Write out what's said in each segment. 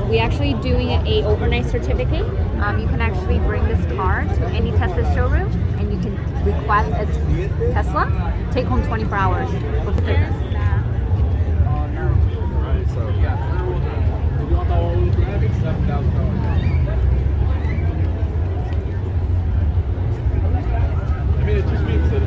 we actually doing a overnight certificate. You can actually bring this car to any Tesla showroom and you can request a Tesla, take home 24 hours. It just means that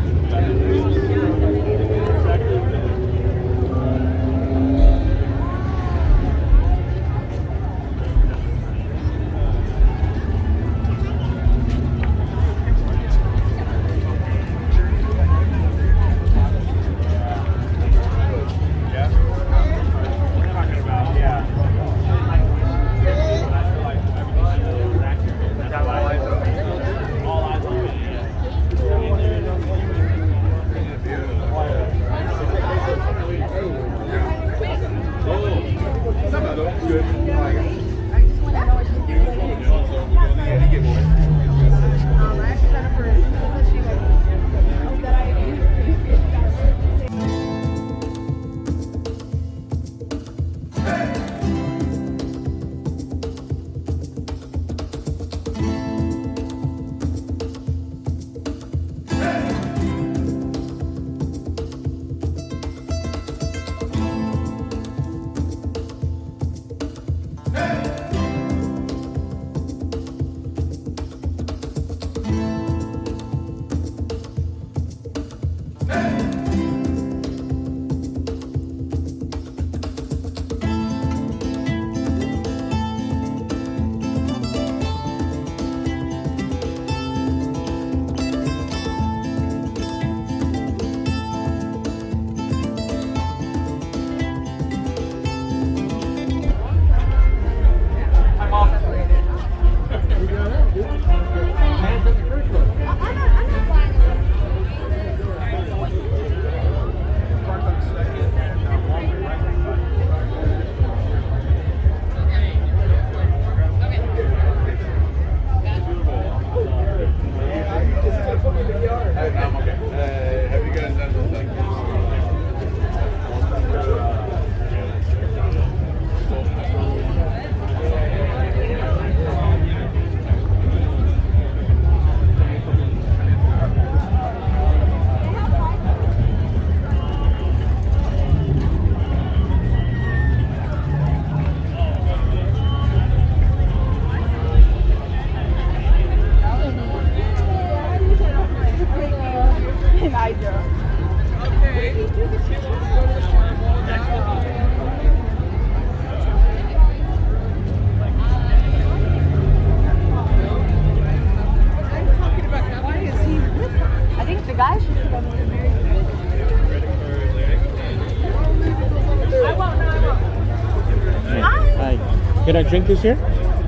Can I drink this here?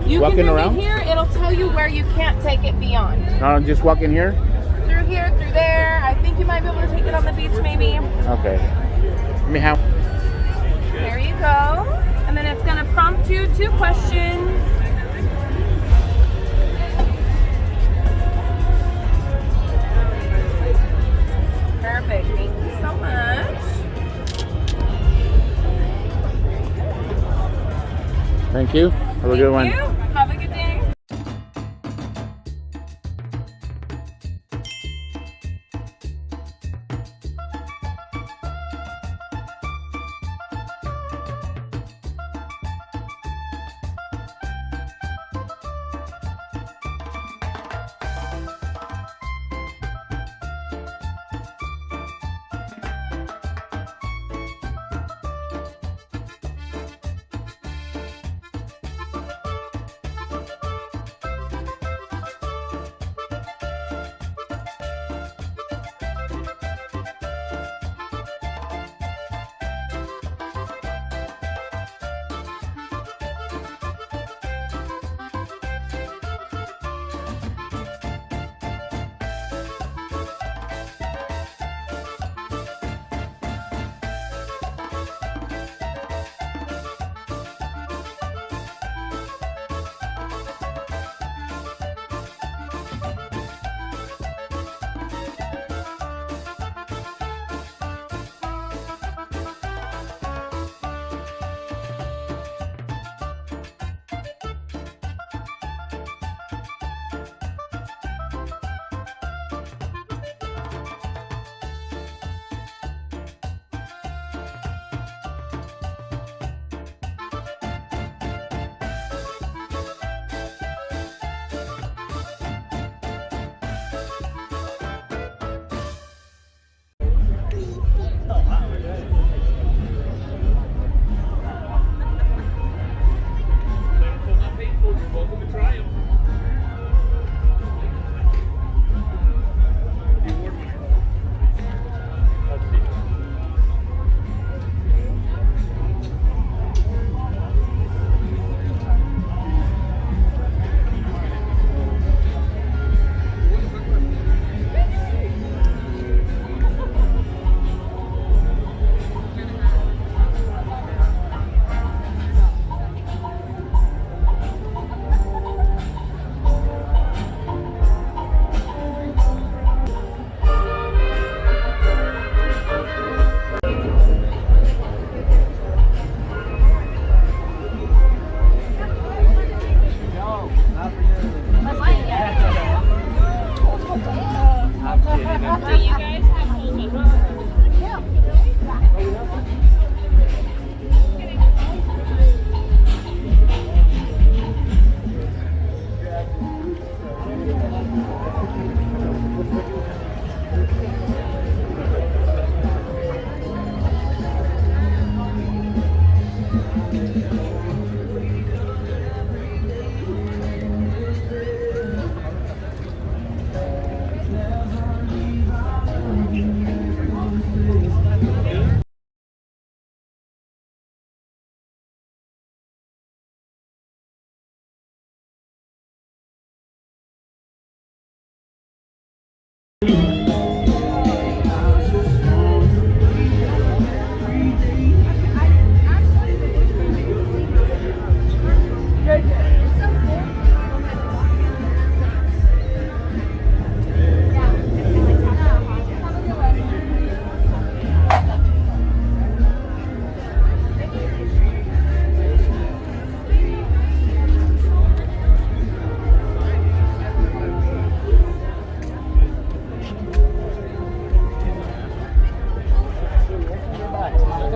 You walking can drink around? it here. It'll tell you where you can't take it beyond. No, just walk in here? Through here, through there. I think you might be able to take it on the beach maybe. Okay. Let me have... There you go. And then it's going to prompt you 2 questions. Perfect. Thank you so much. Thank you. Have a good one. Thank you. Have a good day.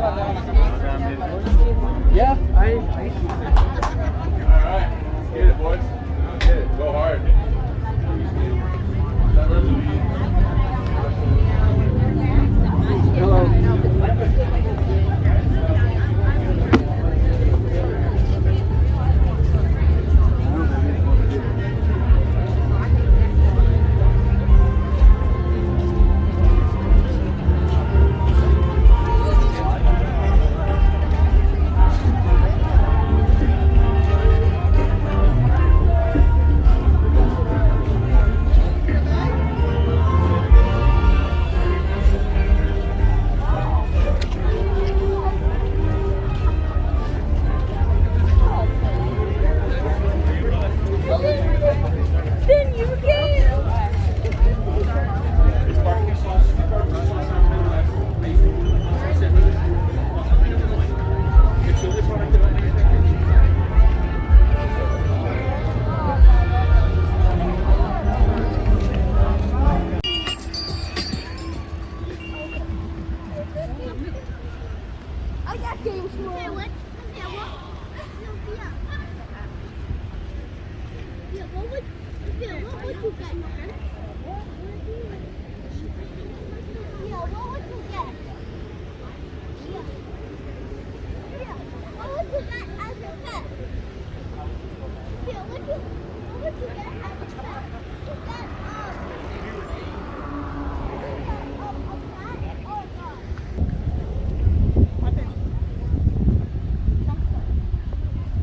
Yeah, I Alright, get it, boys. Get it. Go hard. Then you can. I got games for you. What would you get? Yeah, what would you get? Yeah, what would you get? Yeah.